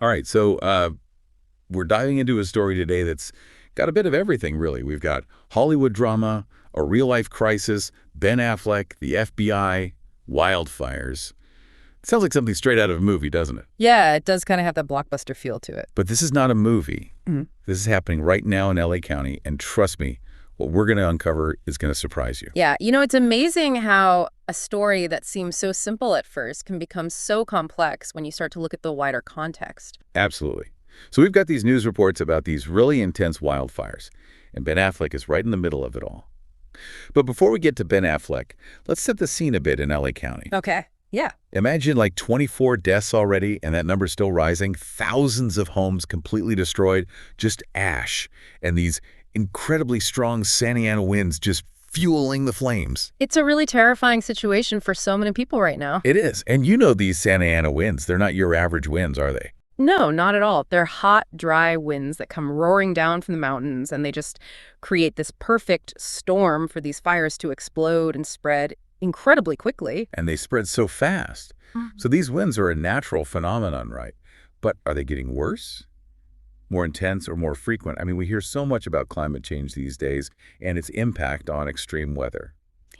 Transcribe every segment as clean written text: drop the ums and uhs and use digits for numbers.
All right, so we're diving into a story today that's got a bit of everything, really. We've got Hollywood drama, a real-life crisis, Ben Affleck, the FBI, wildfires. It sounds like something straight out of a movie, doesn't it? Yeah, it does kind of have that blockbuster feel to it. But this is not a movie. Mhm. This is happening right now in LA County, and trust me, what we're going to uncover is going to surprise you. Yeah, it's amazing how a story that seems so simple at first can become so complex when you start to look at the wider context. Absolutely. So we've got these news reports about these really intense wildfires, and Ben Affleck is right in the middle of it all. But before we get to Ben Affleck, let's set the scene a bit in LA County. Okay. Yeah. Imagine like 24 deaths already, and that number's still rising. Thousands of homes completely destroyed, just ash, and these incredibly strong Santa Ana winds just fueling the flames. It's a really terrifying situation for so many people right now. It is. And you know these Santa Ana winds. They're not your average winds, are they? No, not at all. They're hot, dry winds that come roaring down from the mountains, and they just create this perfect storm for these fires to explode and spread incredibly quickly. And they spread so fast. So these winds are a natural phenomenon, right? But are they getting worse? More intense or more frequent? I mean, we hear so much about climate change these days and its impact on extreme weather.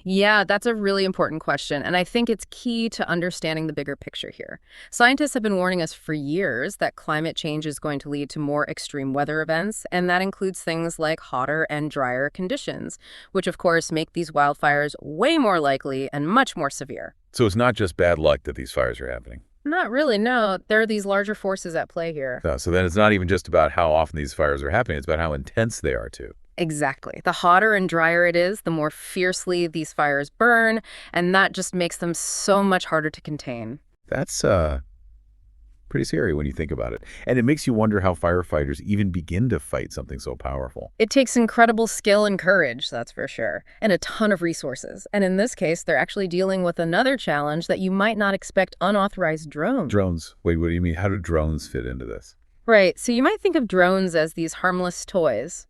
Yeah, that's a really important question, and I think it's key to understanding the bigger picture here. Scientists have been warning us for years that climate change is going to lead to more extreme weather events, and that includes things like hotter and drier conditions, which of course make these wildfires way more likely and much more severe. So it's not just bad luck that these fires are happening. Not really, no. There are these larger forces at play here. So then it's not even just about how often these fires are happening, it's about how intense they are too. Exactly. The hotter and drier it is, the more fiercely these fires burn, and that just makes them so much harder to contain. That's pretty scary when you think about it. And it makes you wonder how firefighters even begin to fight something so powerful. It takes incredible skill and courage, that's for sure, and a ton of resources. And in this case, they're actually dealing with another challenge that you might not expect: unauthorized drones. Drones. Wait, what do you mean? How do drones fit into this? Right, so you might think of drones as these harmless toys,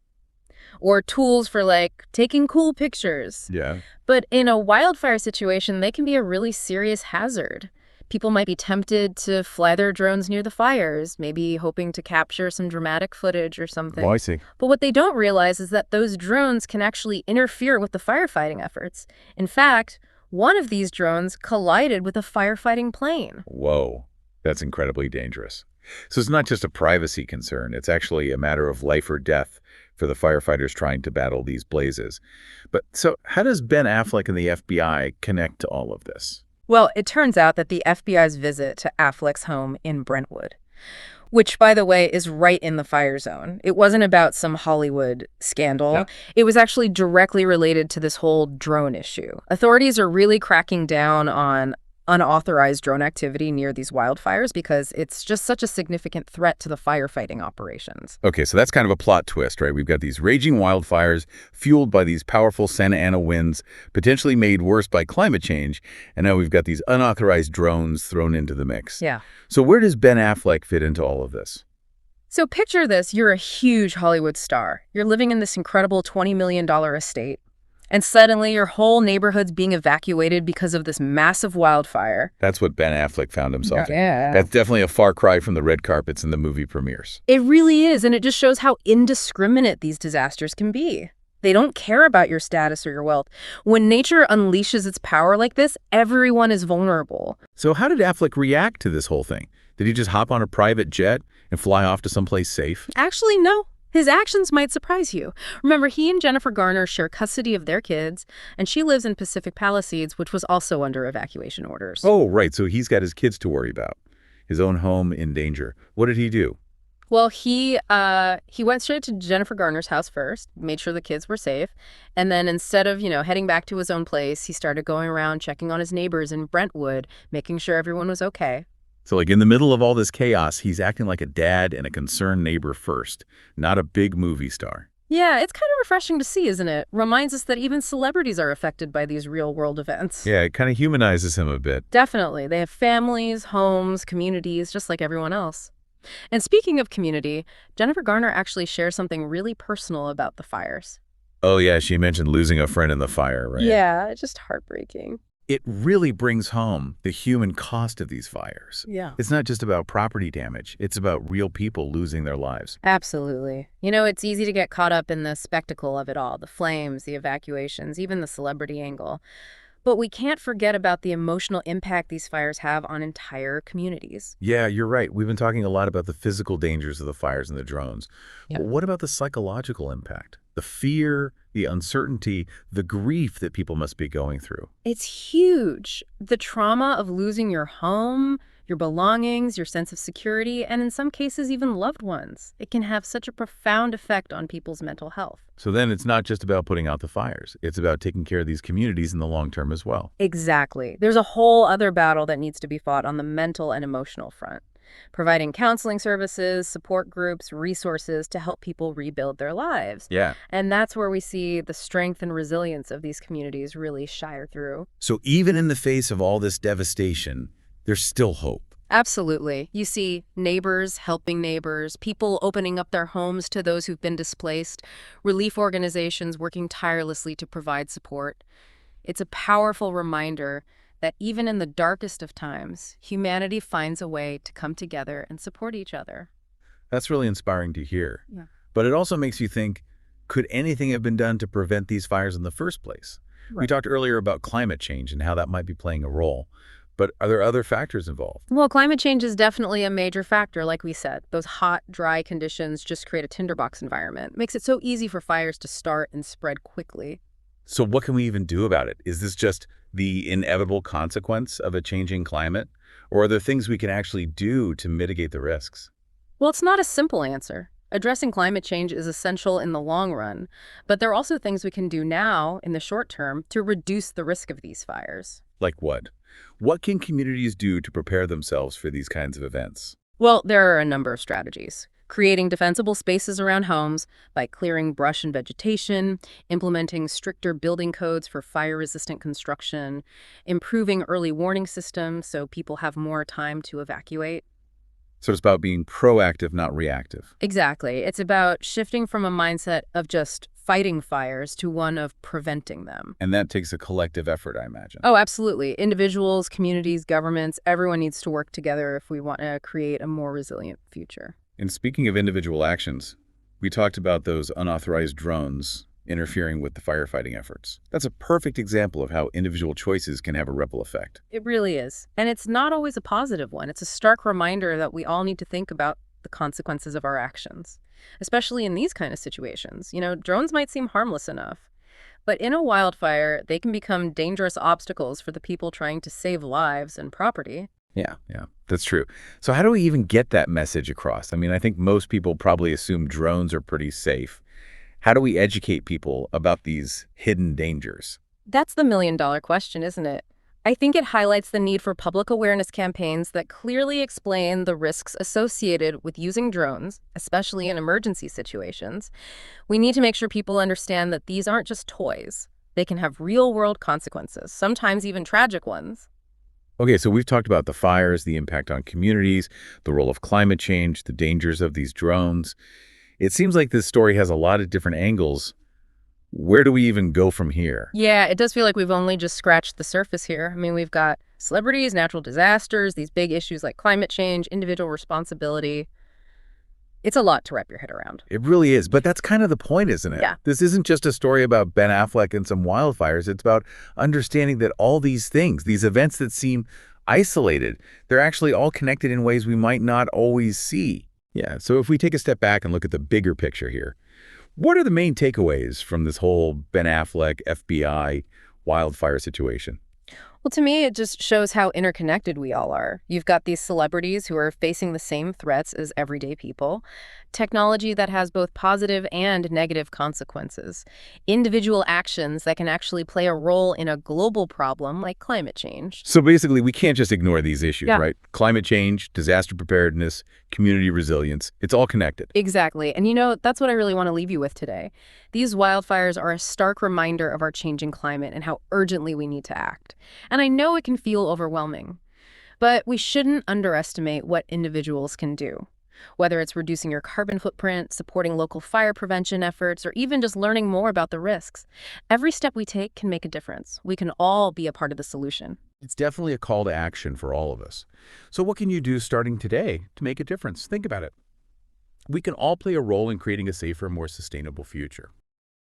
or tools for, like, taking cool pictures. Yeah. But in a wildfire situation, they can be a really serious hazard. People might be tempted to fly their drones near the fires, maybe hoping to capture some dramatic footage or something. Oh, I see. But what they don't realize is that those drones can actually interfere with the firefighting efforts. In fact, one of these drones collided with a firefighting plane. Whoa, that's incredibly dangerous. So it's not just a privacy concern. It's actually a matter of life or death for the firefighters trying to battle these blazes. But so how does Ben Affleck and the FBI connect to all of this? Well, it turns out that the FBI's visit to Affleck's home in Brentwood, which, by the way, is right in the fire zone. It wasn't about some Hollywood scandal. Yeah. It was actually directly related to this whole drone issue. Authorities are really cracking down on unauthorized drone activity near these wildfires because it's just such a significant threat to the firefighting operations. Okay, so that's kind of a plot twist, right? We've got these raging wildfires fueled by these powerful Santa Ana winds, potentially made worse by climate change, and now we've got these unauthorized drones thrown into the mix. Yeah. So where does Ben Affleck fit into all of this? So picture this. You're a huge Hollywood star. You're living in this incredible $20 million estate. And suddenly your whole neighborhood's being evacuated because of this massive wildfire. That's what Ben Affleck found himself in. Yeah. That's definitely a far cry from the red carpets and the movie premieres. It really is, and it just shows how indiscriminate these disasters can be. They don't care about your status or your wealth. When nature unleashes its power like this, everyone is vulnerable. So how did Affleck react to this whole thing? Did he just hop on a private jet and fly off to someplace safe? Actually, no. His actions might surprise you. Remember, he and Jennifer Garner share custody of their kids, and she lives in Pacific Palisades, which was also under evacuation orders. Oh, right. So he's got his kids to worry about. His own home in danger. What did he do? Well, he went straight to Jennifer Garner's house first, made sure the kids were safe, and then instead of, heading back to his own place, he started going around checking on his neighbors in Brentwood, making sure everyone was okay. So like in the middle of all this chaos, he's acting like a dad and a concerned neighbor first, not a big movie star. Yeah, it's kind of refreshing to see, isn't it? Reminds us that even celebrities are affected by these real-world events. Yeah, it kind of humanizes him a bit. Definitely. They have families, homes, communities, just like everyone else. And speaking of community, Jennifer Garner actually shares something really personal about the fires. Oh yeah, she mentioned losing a friend in the fire, right? Yeah, just heartbreaking. It really brings home the human cost of these fires. Yeah. It's not just about property damage. It's about real people losing their lives. Absolutely. You know, it's easy to get caught up in the spectacle of it all, the flames, the evacuations, even the celebrity angle. But we can't forget about the emotional impact these fires have on entire communities. Yeah, you're right. We've been talking a lot about the physical dangers of the fires and the drones. Yeah. But what about the psychological impact? The fear, the uncertainty, the grief that people must be going through. It's huge. The trauma of losing your home, your belongings, your sense of security, and in some cases even loved ones. It can have such a profound effect on people's mental health. So then it's not just about putting out the fires. It's about taking care of these communities in the long term as well. Exactly. There's a whole other battle that needs to be fought on the mental and emotional front. Providing counseling services, support groups, resources to help people rebuild their lives. Yeah. And that's where we see the strength and resilience of these communities really shine through. So even in the face of all this devastation, there's still hope. Absolutely. You see neighbors helping neighbors, people opening up their homes to those who've been displaced, relief organizations working tirelessly to provide support. It's a powerful reminder that even in the darkest of times, humanity finds a way to come together and support each other. That's really inspiring to hear. Yeah. But it also makes you think, could anything have been done to prevent these fires in the first place? We Right. talked earlier about climate change and how that might be playing a role. But are there other factors involved? Well, climate change is definitely a major factor, like we said. Those hot, dry conditions just create a tinderbox environment. Makes it so easy for fires to start and spread quickly. So what can we even do about it? Is this just the inevitable consequence of a changing climate? Or are there things we can actually do to mitigate the risks? Well, it's not a simple answer. Addressing climate change is essential in the long run, but there are also things we can do now, in the short term, to reduce the risk of these fires. Like what? What can communities do to prepare themselves for these kinds of events? Well, there are a number of strategies. Creating defensible spaces around homes by clearing brush and vegetation, implementing stricter building codes for fire-resistant construction, improving early warning systems so people have more time to evacuate. So it's about being proactive, not reactive. Exactly. It's about shifting from a mindset of just fighting fires to one of preventing them. And that takes a collective effort, I imagine. Oh, absolutely. Individuals, communities, governments, everyone needs to work together if we want to create a more resilient future. And speaking of individual actions, we talked about those unauthorized drones interfering with the firefighting efforts. That's a perfect example of how individual choices can have a ripple effect. It really is. And it's not always a positive one. It's a stark reminder that we all need to think about the consequences of our actions, especially in these kind of situations. You know, drones might seem harmless enough, but in a wildfire, they can become dangerous obstacles for the people trying to save lives and property. Yeah, that's true. So how do we even get that message across? I mean, I think most people probably assume drones are pretty safe. How do we educate people about these hidden dangers? That's the million-dollar question, isn't it? I think it highlights the need for public awareness campaigns that clearly explain the risks associated with using drones, especially in emergency situations. We need to make sure people understand that these aren't just toys. They can have real-world consequences, sometimes even tragic ones. Okay, so we've talked about the fires, the impact on communities, the role of climate change, the dangers of these drones. It seems like this story has a lot of different angles. Where do we even go from here? Yeah, it does feel like we've only just scratched the surface here. I mean, we've got celebrities, natural disasters, these big issues like climate change, individual responsibility. It's a lot to wrap your head around. It really is, but that's kind of the point, isn't it? Yeah. This isn't just a story about Ben Affleck and some wildfires. It's about understanding that all these things, these events that seem isolated, they're actually all connected in ways we might not always see. Yeah, so if we take a step back and look at the bigger picture here, what are the main takeaways from this whole Ben Affleck, FBI, wildfire situation? Well, to me, it just shows how interconnected we all are. You've got these celebrities who are facing the same threats as everyday people, technology that has both positive and negative consequences, individual actions that can actually play a role in a global problem like climate change. So basically, we can't just ignore these issues, Yeah. right? Climate change, disaster preparedness, community resilience, it's all connected. Exactly. And you know, that's what I really want to leave you with today. These wildfires are a stark reminder of our changing climate and how urgently we need to act. And I know it can feel overwhelming, but we shouldn't underestimate what individuals can do. Whether it's reducing your carbon footprint, supporting local fire prevention efforts, or even just learning more about the risks, every step we take can make a difference. We can all be a part of the solution. It's definitely a call to action for all of us. So what can you do starting today to make a difference? Think about it. We can all play a role in creating a safer, more sustainable future.